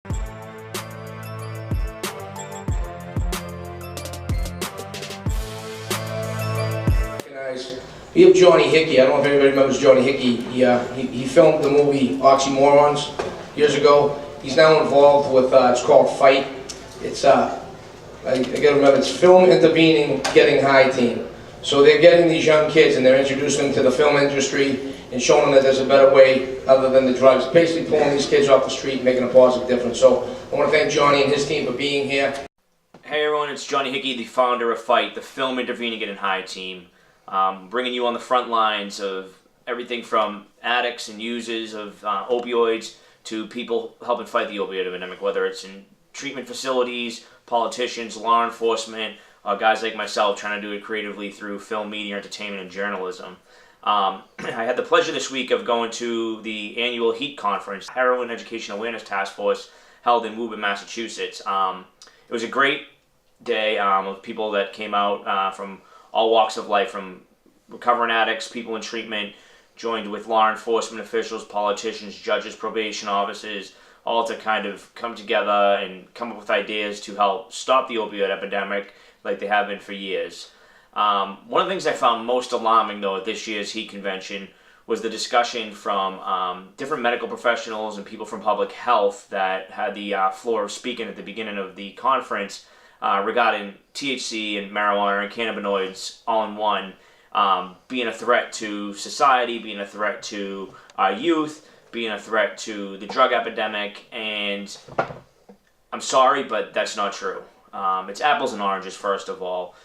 We have Johnny Hickey. I don't know if anybody remembers Johnny Hickey. He filmed the movie Oxymorons years ago. He's now involved with, it's called F.I.G.H.T. It's, I gotta remember, it's Film Intervening Getting High Team. So they're getting these young kids and they're introducing them to the film industry and showing them that there's a better way other than the drugs. Basically pulling these kids off the street and making a positive difference. So I want to thank Johnny and his team for being here. Hey everyone, it's Johnny Hickey, the founder of F.I.G.H.T, the Film Intervening Getting High team. Bringing you on the front lines of everything from addicts and users of opioids to people helping fight the opioid epidemic, whether it's in treatment facilities, politicians, law enforcement, guys like myself trying to do it creatively through film, media, entertainment, and journalism. I had the pleasure this week of going to the annual F.I.G.H.T conference, Heroin Education Awareness Task Force, held in Woburn, Massachusetts. It was a great day of people that came out from all walks of life, from recovering addicts, people in treatment, joined with law enforcement officials, politicians, judges, probation officers, all to kind of come together and come up with ideas to help stop the opioid epidemic like they have been for years. One of the things I found most alarming, though, at this year's F.I.G.H.T convention was the discussion from different medical professionals and people from public health that had the floor of speaking at the beginning of the conference regarding THC and marijuana and cannabinoids all in one, being a threat to society, being a threat to youth, being a threat to the drug epidemic, and I'm sorry, but that's not true. It's apples and oranges, first of all.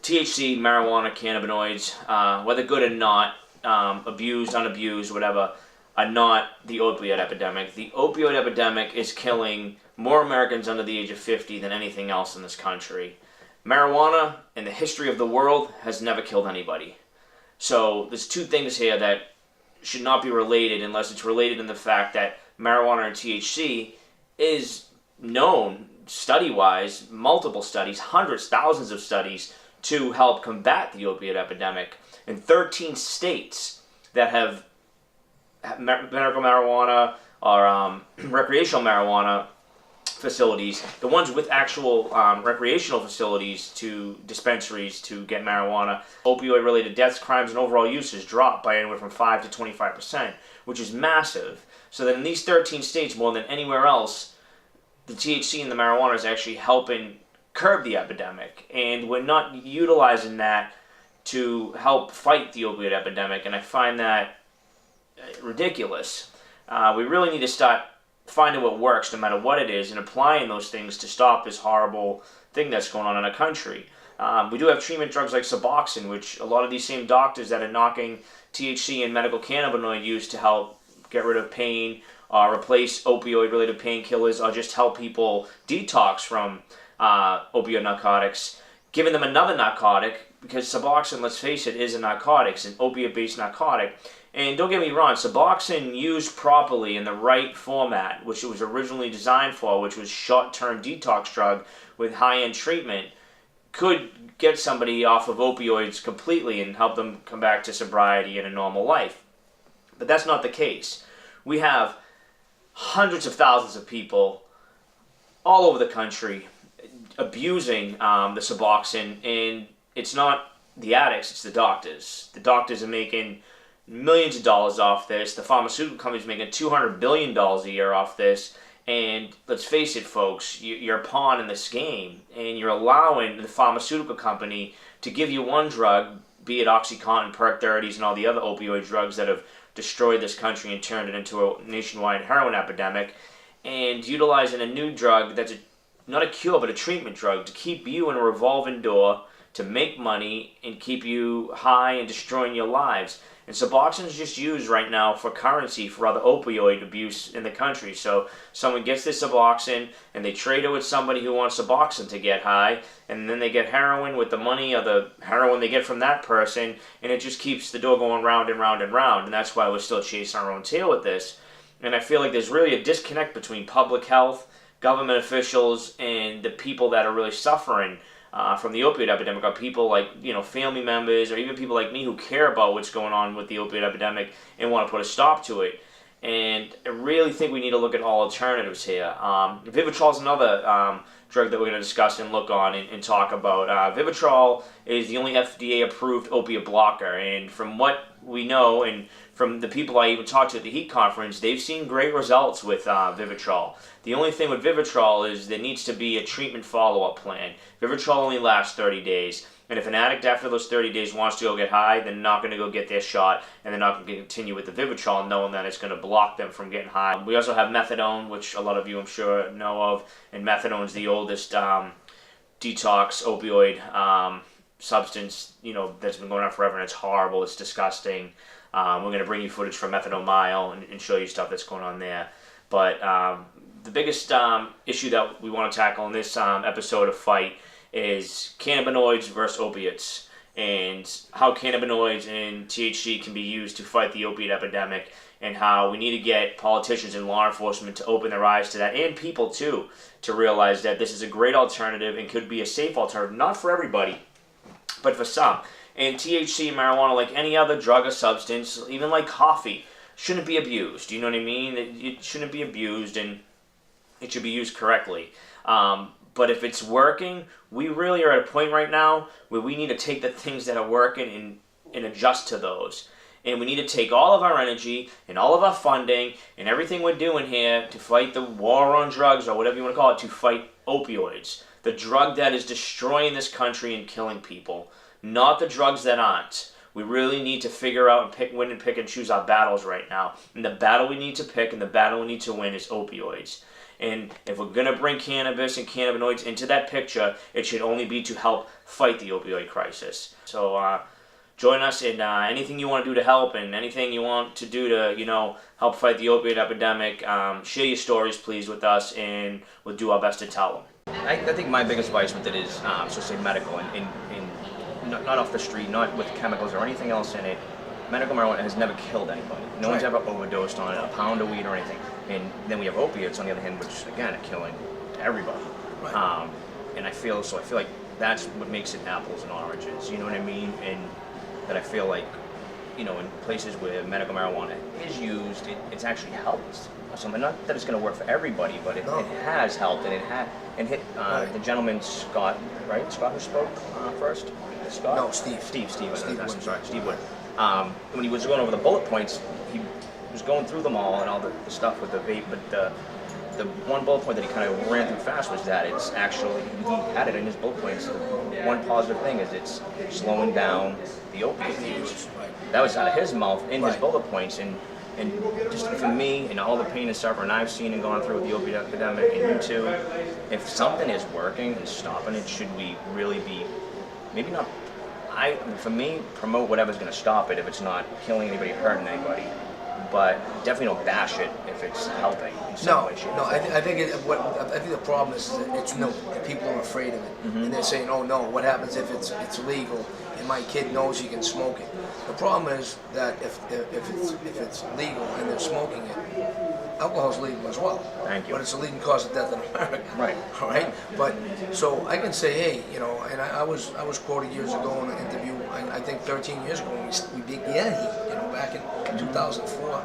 THC, marijuana, cannabinoids, whether good or not, abused, unabused, whatever, are not the opioid epidemic. The opioid epidemic is killing more Americans under the age of 50 than anything else in this country. Marijuana, in the history of the world, has never killed anybody. So there's two things here that should not be related unless it's related in the fact that marijuana and THC is known, study-wise, multiple studies, hundreds, thousands of studies, to help combat the opioid epidemic. In 13 states that have medical marijuana or recreational marijuana facilities, the ones with actual recreational facilities to dispensaries to get marijuana, opioid-related deaths, crimes, and overall use has dropped by anywhere from 5 to 25%, which is massive. So that in these 13 states, more than anywhere else, the THC and the marijuana is actually helping curb the epidemic, and we're not utilizing that to help fight the opioid epidemic, and I find that ridiculous. We really need to start finding what works no matter what it is and applying those things to stop this horrible thing that's going on in our country. We do have treatment drugs like Suboxone, which a lot of these same doctors that are knocking THC and medical cannabinoid use to help get rid of pain, replace opioid-related painkillers, or just help people detox from opioid narcotics, giving them another narcotic, because Suboxone, let's face it, is a narcotic. It's an opiate-based narcotic. And don't get me wrong, Suboxone used properly in the right format, which it was originally designed for, which was short-term detox drug with high-end treatment, could get somebody off of opioids completely and help them come back to sobriety and a normal life. But that's not the case. We have hundreds of thousands of people all over the country abusing the Suboxone, and it's not the addicts, it's the doctors. The doctors are making millions of dollars off this. The pharmaceutical companies making $200 billion a year off this. And let's face it, folks, you're a pawn in this game, and you're allowing the pharmaceutical company to give you one drug, be it OxyContin, Perk 30s, and all the other opioid drugs that have destroyed this country and turned it into a nationwide heroin epidemic, and utilizing a new drug that's not a cure, but a treatment drug to keep you in a revolving door, to make money and keep you high and destroying your lives. And Suboxone is just used right now for currency for other opioid abuse in the country. So someone gets this Suboxone and they trade it with somebody who wants Suboxone to get high, and then they get heroin with the money or the heroin they get from that person, and it just keeps the door going round and round and round. And that's why we're still chasing our own tail with this. And I feel like there's really a disconnect between public health, government officials, and the people that are really suffering from the opioid epidemic, are people like, family members, or even people like me who care about what's going on with the opioid epidemic and want to put a stop to it. And I really think we need to look at all alternatives here. Vivitrol is another drug that we're going to discuss and look on and talk about. Vivitrol is the only FDA-approved opiate blocker, and from what we know and from the people I even talked to at the Heat conference, they've seen great results with Vivitrol. The only thing with Vivitrol is there needs to be a treatment follow-up plan. Vivitrol only lasts 30 days. And if an addict after those 30 days wants to go get high, they're not going to go get their shot, and they're not going to continue with the Vivitrol knowing that it's going to block them from getting high. We also have Methadone, which a lot of you I'm sure know of, and Methadone is the oldest detox opioid substance, that's been going on forever, and it's horrible, it's disgusting. We're going to bring you footage from Methadone Mile and show you stuff that's going on there. But the biggest issue that we want to tackle in this episode of Fight is cannabinoids versus opiates, and how cannabinoids and THC can be used to fight the opiate epidemic, and how we need to get politicians and law enforcement to open their eyes to that, and people too, to realize that this is a great alternative and could be a safe alternative, not for everybody, but for some. And THC and marijuana, like any other drug or substance, even like coffee, shouldn't be abused. You know what I mean? It shouldn't be abused, and it should be used correctly. But if it's working, we really are at a point right now where we need to take the things that are working and adjust to those. And we need to take all of our energy and all of our funding and everything we're doing here to fight the war on drugs, or whatever you want to call it, to fight opioids. The drug that is destroying this country and killing people, not the drugs that aren't. We really need to figure out and win and pick and choose our battles right now. And the battle we need to pick and the battle we need to win is opioids. And if we're going to bring cannabis and cannabinoids into that picture, it should only be to help fight the opioid crisis. So join us in anything you want to do to help, and anything you want to do to, help fight the opioid epidemic. Share your stories, please, with us, and we'll do our best to tell them. I think my biggest advice with it is, so say medical, and not off the street, not with chemicals or anything else in it. Medical marijuana has never killed anybody. No one's ever overdosed on it, a pound of weed or anything. And then we have opiates on the other hand, which again are killing everybody. Right. And I feel like that's what makes it apples and oranges. You know what I mean? And that I feel like, in places where medical marijuana is used, it's actually helped. Something, not that it's going to work for everybody, but it has helped, and hit the gentleman Scott, right? Scott who spoke first. Scott? No, Steve. Steve. Wood. Sorry, Steve Wood. When he was going over the bullet points, he was going through them all and all the stuff with the vape, but the one bullet point that he kind of ran through fast was that it's actually, he had it in his bullet points, one positive thing is it's slowing down the opiate use. That was out of his mouth in his bullet points, and just for me and all the pain and suffering I've seen and gone through with the opiate epidemic, and you too, if something is working and stopping it, should we really be, maybe not, for me, promote whatever's going to stop it if it's not killing anybody, hurting anybody, but definitely don't bash it if it's helping in some way, shape, or form. I think the problem is that it's new, and people are afraid of it, and they're saying, "Oh no, what happens if it's legal and my kid knows he can smoke it?" The problem is that if it's legal and they're smoking it, alcohol's legal as well. Thank you. But it's a leading cause of death in America. Right. All right. But so I can say, hey, and I was quoted years ago in an interview. I think 13 years ago when we began Heat, back in 2004.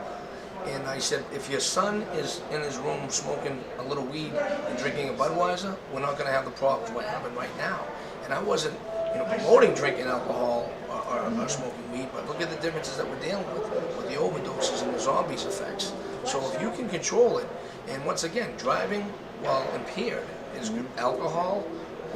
And I said, if your son is in his room smoking a little weed and drinking a Budweiser, we're not going to have the problems we're having right now. And I wasn't, promoting drinking alcohol or smoking weed, but look at the differences that we're dealing with the overdoses and the zombies effects. So if you can control it, and once again, driving while impaired is alcohol,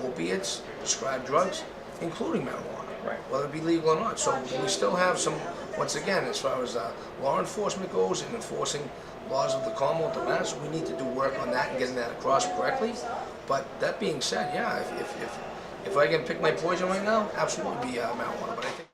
opiates, prescribed drugs, including marijuana, whether it be legal or not. So we still have some, once again, as far as law enforcement goes and enforcing laws of the Commonwealth of Mass, we need to do work on that and getting that across correctly. But that being said, yeah, if I can pick my poison right now, absolutely be marijuana. But I think